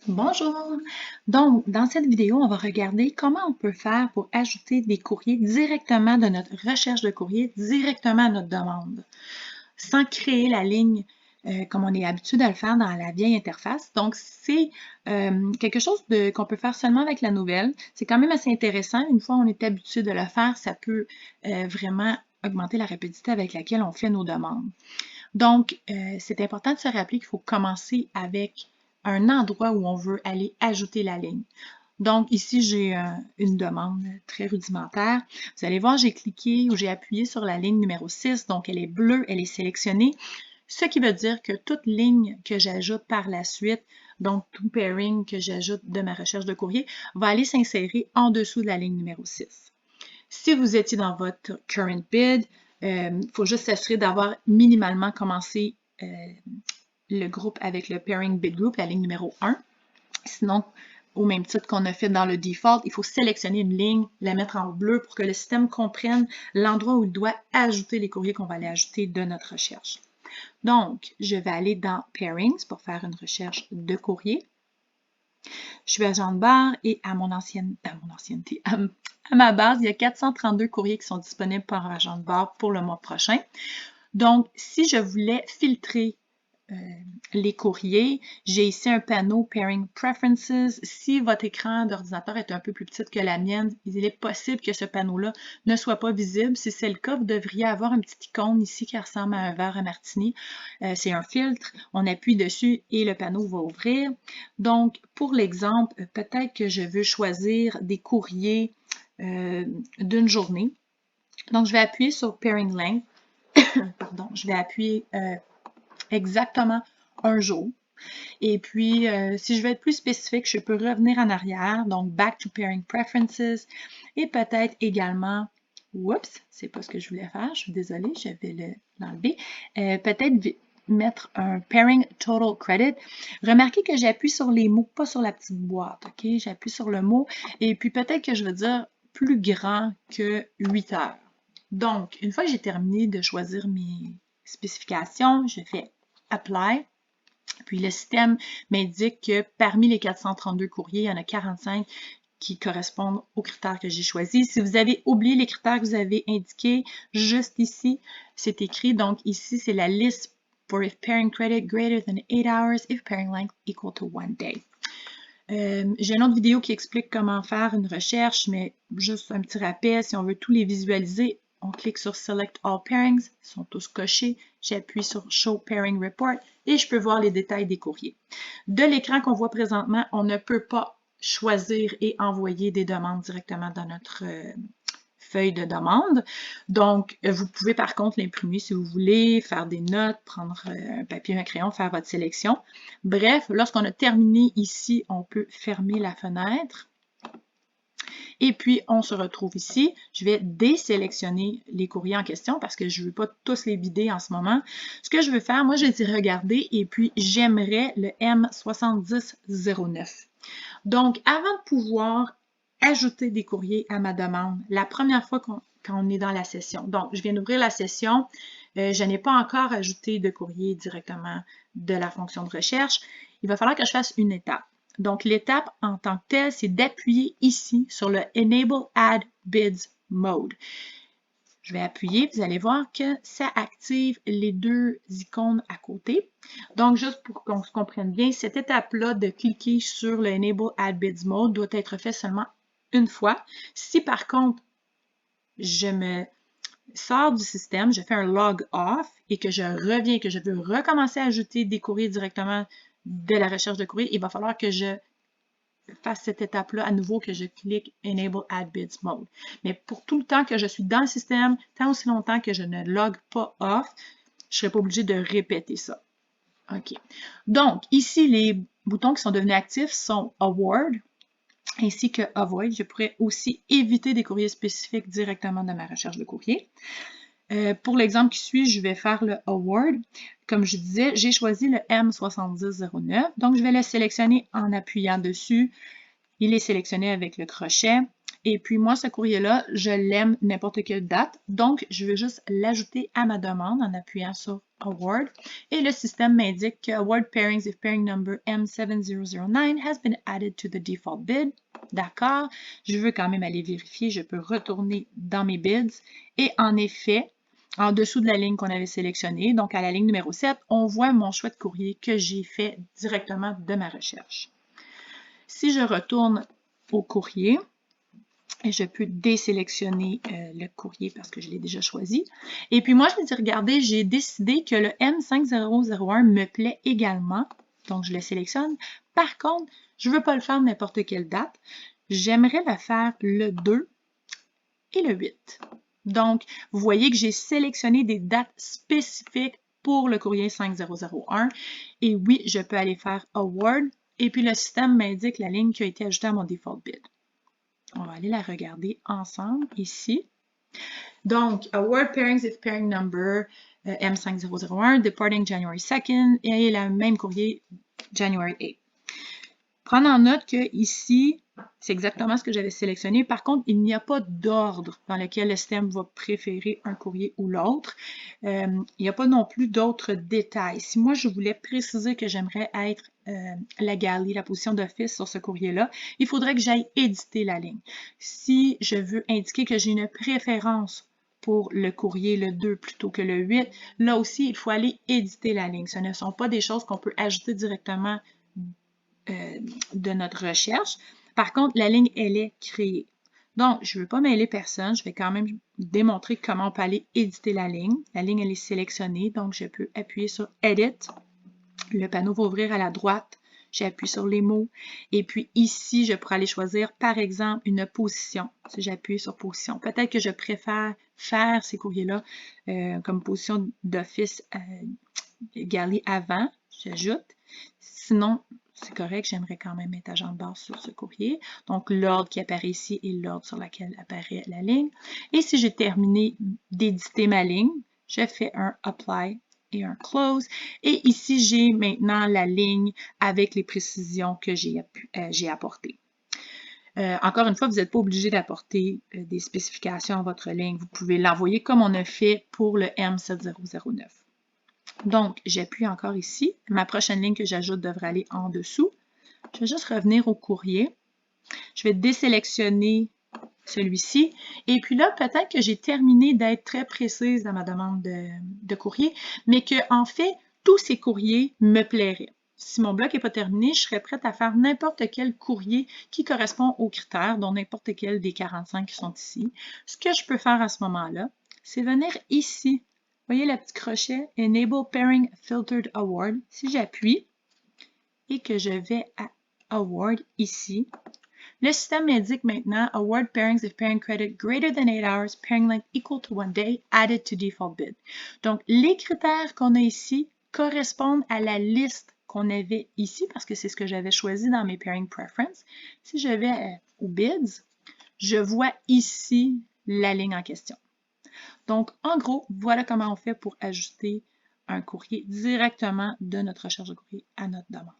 Bonjour! Donc, dans cette vidéo, on va regarder comment on peut faire pour ajouter des courriers directement de notre recherche de courrier, directement à notre demande, sans créer la ligne comme on est habitué de le faire dans la vieille interface. Donc, c'est quelque chose qu'on peut faire seulement avec la nouvelle. C'est quand même assez intéressant. Une fois on est habitué de le faire, ça peut vraiment augmenter la rapidité avec laquelle on fait nos demandes. Donc, c'est important de se rappeler qu'il faut commencer avec un endroit où on veut aller ajouter la ligne. Donc, ici, j'ai une demande très rudimentaire. Vous allez voir, j'ai cliqué ou j'ai appuyé sur la ligne numéro 6. Donc, elle est bleue, elle est sélectionnée. Ce qui veut dire que toute ligne que j'ajoute par la suite, donc tout pairing que j'ajoute de ma recherche de courrier, va aller s'insérer en dessous de la ligne numéro 6. Si vous étiez dans votre current bid, il faut juste s'assurer d'avoir minimalement commencé le groupe avec le pairing bid group, la ligne numéro 1. Sinon, au même titre qu'on a fait dans le default, il faut sélectionner une ligne, la mettre en bleu pour que le système comprenne l'endroit où il doit ajouter les courriers qu'on va aller ajouter de notre recherche. Donc, je vais aller dans Pairings pour faire une recherche de courrier. Je suis agent de barre et à ma base, il y a 432 courriers qui sont disponibles par agent de barre pour le mois prochain. Donc, si je voulais filtrer les courriers, j'ai ici un panneau Pairing Preferences. Si votre écran d'ordinateur est un peu plus petit que la mienne, il est possible que ce panneau-là ne soit pas visible. Si c'est le cas, vous devriez avoir une petite icône ici qui ressemble à un verre à martini. C'est un filtre. On appuie dessus et le panneau va ouvrir. Donc, pour l'exemple, peut-être que je veux choisir des courriers d'une journée. Donc, je vais appuyer sur Pairing Length. Pardon, je vais appuyer exactement un jour. Et puis, si je veux être plus spécifique, je peux revenir en arrière, donc Back to Pairing Preferences, et peut-être également, oups, c'est pas ce que je voulais faire, je suis désolée, je vais l'enlever, peut-être mettre un Pairing Total Credit. Remarquez que j'appuie sur les mots, pas sur la petite boîte, ok? J'appuie sur le mot, et puis peut-être que je veux dire plus grand que 8 heures. Donc, une fois que j'ai terminé de choisir mes spécifications, je fais Apply. Puis le système m'indique que parmi les 432 courriers, il y en a 45 qui correspondent aux critères que j'ai choisis. Si vous avez oublié les critères que vous avez indiqués, juste ici, c'est écrit. Donc ici, c'est la liste for if pairing credit greater than 8 hours, if pairing length equal to 1 day. J'ai une autre vidéo qui explique comment faire une recherche, mais juste un petit rappel, si on veut tous les visualiser, on clique sur Select All Pairings, ils sont tous cochés, j'appuie sur Show Pairing Report et je peux voir les détails des courriers. De l'écran qu'on voit présentement, on ne peut pas choisir et envoyer des demandes directement dans notre feuille de demande. Donc, vous pouvez par contre l'imprimer si vous voulez, faire des notes, prendre un papier, un crayon, faire votre sélection. Bref, lorsqu'on a terminé ici, on peut fermer la fenêtre. Et puis, on se retrouve ici. Je vais désélectionner les courriers en question parce que je ne veux pas tous les vider en ce moment. Ce que je veux faire, moi, je dis regarder et puis j'aimerais le M7009. Donc, avant de pouvoir ajouter des courriers à ma demande, la première fois quand on est dans la session. Donc, je viens d'ouvrir la session. Je n'ai pas encore ajouté de courrier directement de la fonction de recherche. Il va falloir que je fasse une étape. Donc, l'étape en tant que telle, c'est d'appuyer ici sur le Enable Add Bids Mode. Je vais appuyer, vous allez voir que ça active les deux icônes à côté. Donc, juste pour qu'on se comprenne bien, cette étape-là de cliquer sur le Enable Add Bids Mode doit être fait seulement une fois. Si par contre, je me sors du système, je fais un log off et que je reviens, que je veux recommencer à ajouter des courriers directement de la recherche de courrier, il va falloir que je fasse cette étape-là à nouveau, que je clique Enable Add Bids Mode. Mais pour tout le temps que je suis dans le système, tant aussi longtemps que je ne log pas off, je ne serai pas obligée de répéter ça. OK. Donc, ici, les boutons qui sont devenus actifs sont Award ainsi que Avoid. Je pourrais aussi éviter des courriers spécifiques directement dans ma recherche de courrier. Pour l'exemple qui suit, je vais faire le Award. Comme je disais, j'ai choisi le M7009. Donc, je vais le sélectionner en appuyant dessus. Il est sélectionné avec le crochet. Et puis, moi, ce courrier-là, je l'aime n'importe quelle date. Donc, je vais juste l'ajouter à ma demande en appuyant sur award. Et le système m'indique que award pairings if pairing number M7009 has been added to the default bid. D'accord, je veux quand même aller vérifier, je peux retourner dans mes bids. Et en effet, en dessous de la ligne qu'on avait sélectionnée, donc à la ligne numéro 7, on voit mon choix de courrier que j'ai fait directement de ma recherche. Si je retourne au courrier, et je peux désélectionner le courrier parce que je l'ai déjà choisi. Et puis moi, je me dis, regardez, j'ai décidé que le M5001 me plaît également. Donc, je le sélectionne. Par contre, je ne veux pas le faire n'importe quelle date. J'aimerais le faire le 2 et le 8. Donc, vous voyez que j'ai sélectionné des dates spécifiques pour le courrier 5001. Et oui, je peux aller faire Award. Et puis, le système m'indique la ligne qui a été ajoutée à mon default bid. On va aller la regarder ensemble ici. Donc, Award Pairings if Pairing Number M5001, Departing January 2nd, et le même courrier January 8th. Prendre en note que ici, c'est exactement ce que j'avais sélectionné. Par contre, il n'y a pas d'ordre dans lequel le système va préférer un courrier ou l'autre. Il n'y a pas non plus d'autres détails. Si moi, je voulais préciser que j'aimerais être la galley, la position d'office sur ce courrier-là, il faudrait que j'aille éditer la ligne. Si je veux indiquer que j'ai une préférence pour le courrier le 2 plutôt que le 8, là aussi, il faut aller éditer la ligne. Ce ne sont pas des choses qu'on peut ajouter directement de notre recherche. Par contre, la ligne, elle est créée. Donc, je ne veux pas mêler personne. Je vais quand même démontrer comment on peut aller éditer la ligne. La ligne, elle est sélectionnée. Donc, je peux appuyer sur Edit. Le panneau va ouvrir à la droite. J'appuie sur les mots. Et puis ici, je pourrais aller choisir, par exemple, une position. Si j'appuie sur position. Peut-être que je préfère faire ces courriers-là comme position d'office galley avant. J'ajoute. Sinon, c'est correct, j'aimerais quand même être agent de base sur ce courrier. Donc, l'ordre qui apparaît ici est l'ordre sur lequel apparaît la ligne. Et si j'ai terminé d'éditer ma ligne, je fais un Apply et un Close. Et ici, j'ai maintenant la ligne avec les précisions que j'ai apportées. Encore une fois, vous n'êtes pas obligé d'apporter des spécifications à votre ligne. Vous pouvez l'envoyer comme on a fait pour le M7009. Donc, j'appuie encore ici. Ma prochaine ligne que j'ajoute devrait aller en dessous. Je vais juste revenir au courrier. Je vais désélectionner celui-ci. Et puis là, peut-être que j'ai terminé d'être très précise dans ma demande de courrier, mais que en fait, tous ces courriers me plairaient. Si mon bloc n'est pas terminé, je serais prête à faire n'importe quel courrier qui correspond aux critères, dont n'importe quel des 45 qui sont ici. Ce que je peux faire à ce moment-là, c'est venir ici. Vous voyez le petit crochet « Enable Pairing Filtered Award ». Si j'appuie et que je vais à « Award » ici, le système m'indique maintenant « Award Pairings if Pairing Credit greater than 8 hours, Pairing Length equal to 1 day, added to default bid ». Donc, les critères qu'on a ici correspondent à la liste qu'on avait ici, parce que c'est ce que j'avais choisi dans mes Pairing Preferences. Si je vais aux Bids, je vois ici la ligne en question. Donc, en gros, voilà comment on fait pour ajuster un courrier directement de notre recherche de courrier à notre demande.